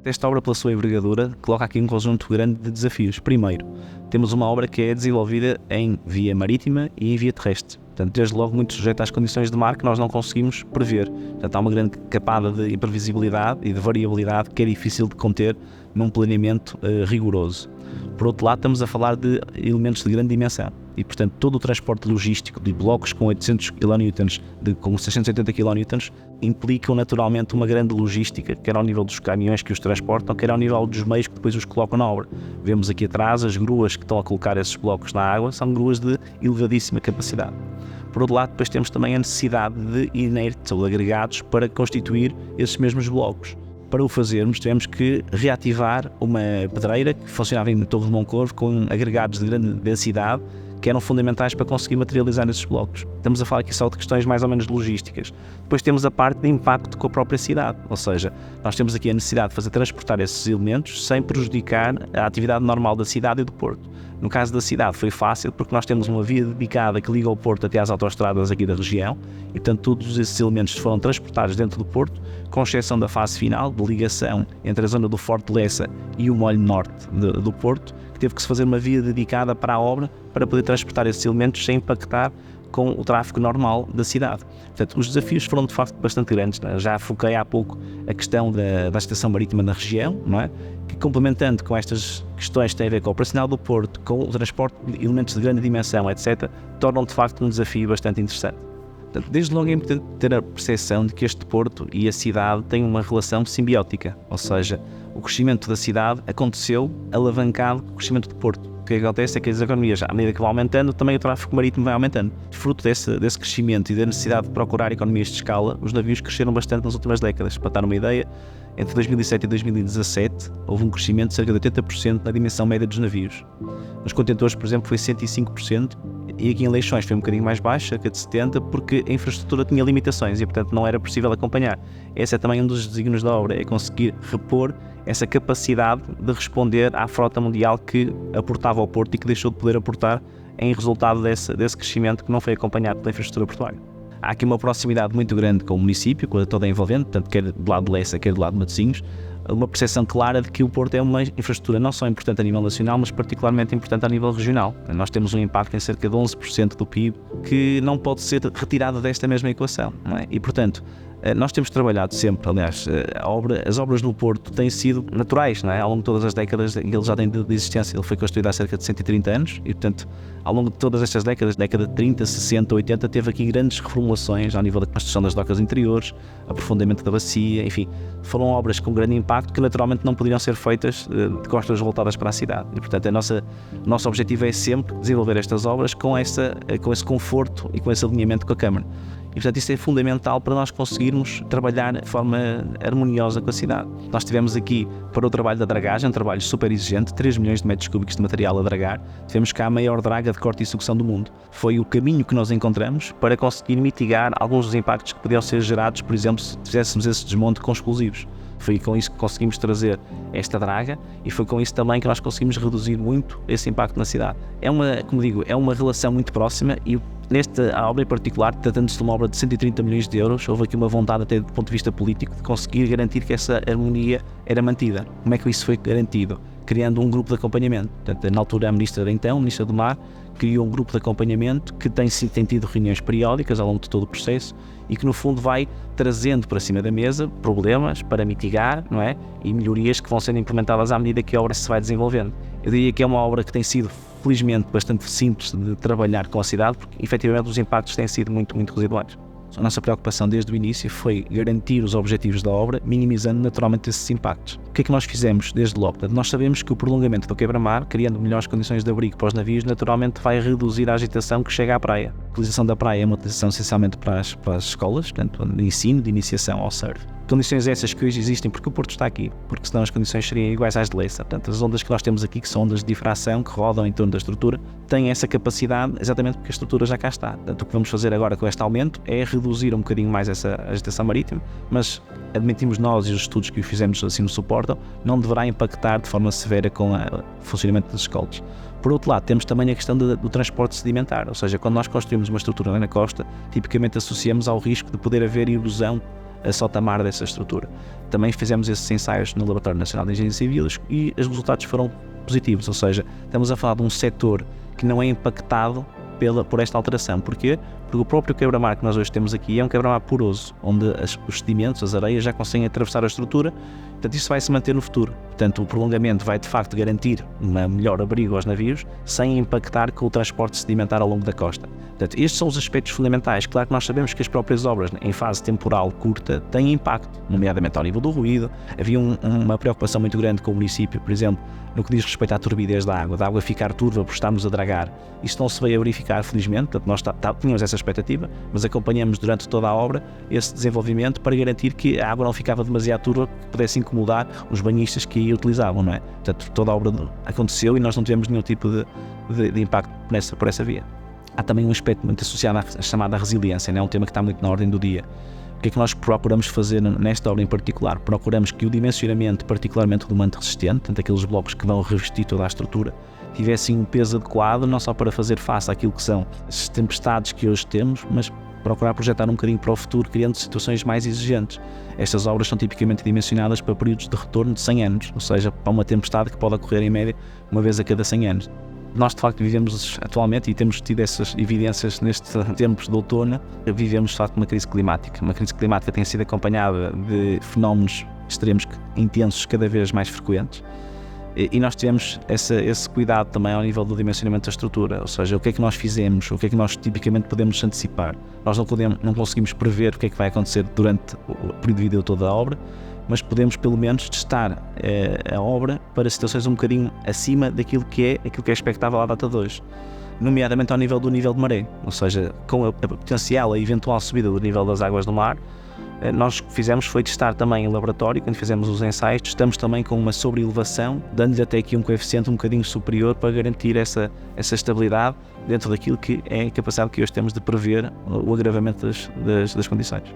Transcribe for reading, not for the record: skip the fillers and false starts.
esta obra, pela sua envergadura, coloca aqui um conjunto grande de desafios. Primeiro, temos uma obra que é desenvolvida em via marítima e em via terrestre. Portanto, desde logo muito sujeito às condições de mar que nós não conseguimos prever. Portanto, há uma grande camada de imprevisibilidade e de variabilidade que é difícil de conter num planeamento rigoroso. Por outro lado, estamos a falar de elementos de grande dimensão e, portanto, todo o transporte logístico de blocos com 800 kN, com 680 kN, implicam naturalmente uma grande logística, quer ao nível dos caminhões que os transportam, quer ao nível dos meios que depois os colocam na obra. Vemos aqui atrás as gruas que estão a colocar esses blocos na água, são gruas de elevadíssima capacidade. Por outro lado, depois temos também a necessidade de inertes ou agregados para constituir esses mesmos blocos. Para o fazermos, tivemos que reativar uma pedreira que funcionava em Torre de Moncorvo com agregados de grande densidade que eram fundamentais para conseguir materializar esses blocos. Estamos a falar aqui só de questões mais ou menos logísticas. Depois temos a parte de impacto com a própria cidade, ou seja, nós temos aqui a necessidade de fazer transportar esses elementos sem prejudicar a atividade normal da cidade e do porto. No caso da cidade foi fácil porque nós temos uma via dedicada que liga o porto até às autoestradas aqui da região e, portanto, todos esses elementos foram transportados dentro do porto, com exceção da fase final de ligação entre a zona do Forte Lessa e o molho norte do porto, que teve que se fazer uma via dedicada para a obra para poder transportar esses elementos sem impactar com o tráfego normal da cidade. Portanto, os desafios foram de facto bastante grandes, não é? Já foquei há pouco a questão da estação marítima na região, não é? Que, complementando com estas questões que têm a ver com o operacional do porto, com o transporte de elementos de grande dimensão, etc., tornam de facto um desafio bastante interessante. Portanto, desde logo é importante ter a percepção de que este porto e a cidade têm uma relação simbiótica, ou seja, o crescimento da cidade aconteceu alavancado com o crescimento do porto. O que acontece é que as economias, à medida que vão aumentando, também o tráfego marítimo vai aumentando. Fruto desse crescimento e da necessidade de procurar economias de escala, os navios cresceram bastante nas últimas décadas. Para dar uma ideia, entre 2007 e 2017 houve um crescimento de cerca de 80% na dimensão média dos navios. Nos contentores, por exemplo, foi 105%, e aqui em Leixões foi um bocadinho mais baixo, cerca de 70%, porque a infraestrutura tinha limitações e, portanto, não era possível acompanhar. Esse é também um dos desígnios da obra, é conseguir repor essa capacidade de responder à frota mundial que aportava ao porto e que deixou de poder aportar em resultado desse crescimento que não foi acompanhado pela infraestrutura portuária. Há aqui uma proximidade muito grande com o município, com toda a envolvente, tanto quer do lado de Lessa, quer do lado de Matosinhos, uma percepção clara de que o porto é uma infraestrutura não só importante a nível nacional, mas particularmente importante a nível regional. Nós temos um impacto em cerca de 11% do PIB que não pode ser retirado desta mesma equação, não é? E, portanto, nós temos trabalhado sempre, aliás, as obras no Porto têm sido naturais, não é? Ao longo de todas as décadas ele já tem de existência. Ele foi construído há cerca de 130 anos e, portanto, ao longo de todas estas décadas, década de 30, 60, 80, teve aqui grandes reformulações ao nível da construção das docas interiores, aprofundamento da bacia, enfim, foram obras com grande impacto que naturalmente não poderiam ser feitas de costas voltadas para a cidade. E, portanto, o nosso objetivo é sempre desenvolver estas obras com esse conforto e com esse alinhamento com a Câmara. E, portanto, isso é fundamental para nós conseguirmos trabalhar de forma harmoniosa com a cidade. Nós tivemos aqui, para o trabalho da dragagem, um trabalho super exigente, 3 milhões de metros cúbicos de material a dragar. Tivemos cá a maior draga de corte e sucção do mundo. Foi o caminho que nós encontramos para conseguir mitigar alguns dos impactos que podiam ser gerados, por exemplo, se fizéssemos esse desmonte com explosivos. Foi com isso que conseguimos trazer esta draga e foi com isso também que nós conseguimos reduzir muito esse impacto na cidade. Como digo, é uma relação muito próxima e nesta obra em particular, tratando-se de uma obra de 130 milhões de euros, houve aqui uma vontade até do ponto de vista político de conseguir garantir que essa harmonia era mantida. Como é que isso foi garantido? Criando um grupo de acompanhamento. Portanto, na altura a Ministra do Mar, criou um grupo de acompanhamento que tem tido reuniões periódicas ao longo de todo o processo e que no fundo vai trazendo para cima da mesa problemas para mitigar, não é? E melhorias que vão sendo implementadas à medida que a obra se vai desenvolvendo. Eu diria que é uma obra que tem sido, felizmente, bastante simples de trabalhar com a cidade, porque efetivamente os impactos têm sido muito, muito residuais. A nossa preocupação desde o início foi garantir os objetivos da obra, minimizando naturalmente esses impactos. O que é que nós fizemos desde logo? Nós sabemos que o prolongamento do quebra-mar, criando melhores condições de abrigo para os navios, naturalmente vai reduzir a agitação que chega à praia. A utilização da praia é uma utilização essencialmente para as escolas, portanto, de ensino, de iniciação ao surf. Condições essas que hoje existem porque o Porto está aqui, porque senão as condições seriam iguais às de Lessa. Portanto, as ondas que nós temos aqui, que são ondas de difração, que rodam em torno da estrutura, têm essa capacidade exatamente porque a estrutura já cá está. Portanto, o que vamos fazer agora com este aumento é reduzir um bocadinho mais essa agitação marítima, mas admitimos nós e os estudos que fizemos assim nos suportam, não deverá impactar de forma severa com o funcionamento das escolas. Por outro lado, temos também a questão do transporte sedimentar, ou seja, quando nós construímos uma estrutura na costa, tipicamente associamos ao risco de poder haver erosão a sotamar dessa estrutura. Também fizemos esses ensaios no Laboratório Nacional de Engenharia Civil e os resultados foram positivos, ou seja, estamos a falar de um setor que não é impactado por esta alteração. Porquê? Porque o próprio quebra-mar que nós hoje temos aqui é um quebra-mar poroso, onde os sedimentos, as areias já conseguem atravessar a estrutura, portanto isso vai se manter no futuro. Portanto o prolongamento vai de facto garantir um melhor abrigo aos navios, sem impactar com o transporte sedimentar ao longo da costa. Portanto, estes são os aspectos fundamentais. Claro que nós sabemos que as próprias obras em fase temporal curta têm impacto, nomeadamente ao nível do ruído. Havia uma preocupação muito grande com o município, por exemplo, no que diz respeito à turbidez da água ficar turva por estarmos a dragar. Isto não se veio a verificar, felizmente, portanto nós tínhamos essa expectativa, mas acompanhamos durante toda a obra esse desenvolvimento para garantir que a água não ficava demasiado turva, que pudesse incomodar os banhistas que aí utilizavam, não é? Portanto, toda a obra aconteceu e nós não tivemos nenhum tipo de impacto por essa via. Há também um aspecto muito associado à chamada resiliência, não é um tema que está muito na ordem do dia. O que é que nós procuramos fazer nesta obra em particular? Procuramos que o dimensionamento, particularmente do manto resistente, portanto aqueles blocos que vão revestir toda a estrutura, tivessem um peso adequado, não só para fazer face àquilo que são as tempestades que hoje temos, mas procurar projetar um bocadinho para o futuro, criando situações mais exigentes. Estas obras são tipicamente dimensionadas para períodos de retorno de 100 anos, ou seja, para uma tempestade que pode ocorrer em média uma vez a cada 100 anos. Nós de facto vivemos atualmente, e temos tido essas evidências nestes tempos de outono, vivemos de facto uma crise climática. Uma crise climática tem sido acompanhada de fenómenos extremos intensos cada vez mais frequentes. E nós tivemos esse cuidado também ao nível do dimensionamento da estrutura, ou seja, o que é que nós fizemos, o que é que nós tipicamente podemos antecipar. Nós não conseguimos prever o que é que vai acontecer durante o período de vida toda da obra, mas podemos pelo menos testar a obra para situações um bocadinho acima daquilo que é expectável à data de hoje, nomeadamente ao nível do nível de maré, ou seja, com a potencial, a eventual subida do nível das águas do mar. Nós fizemos foi testar também em laboratório, quando fizemos os ensaios, testamos também com uma sobreelevação, dando-lhe até aqui um coeficiente um bocadinho superior para garantir essa estabilidade dentro daquilo que é a capacidade que hoje temos de prever o agravamento das condições.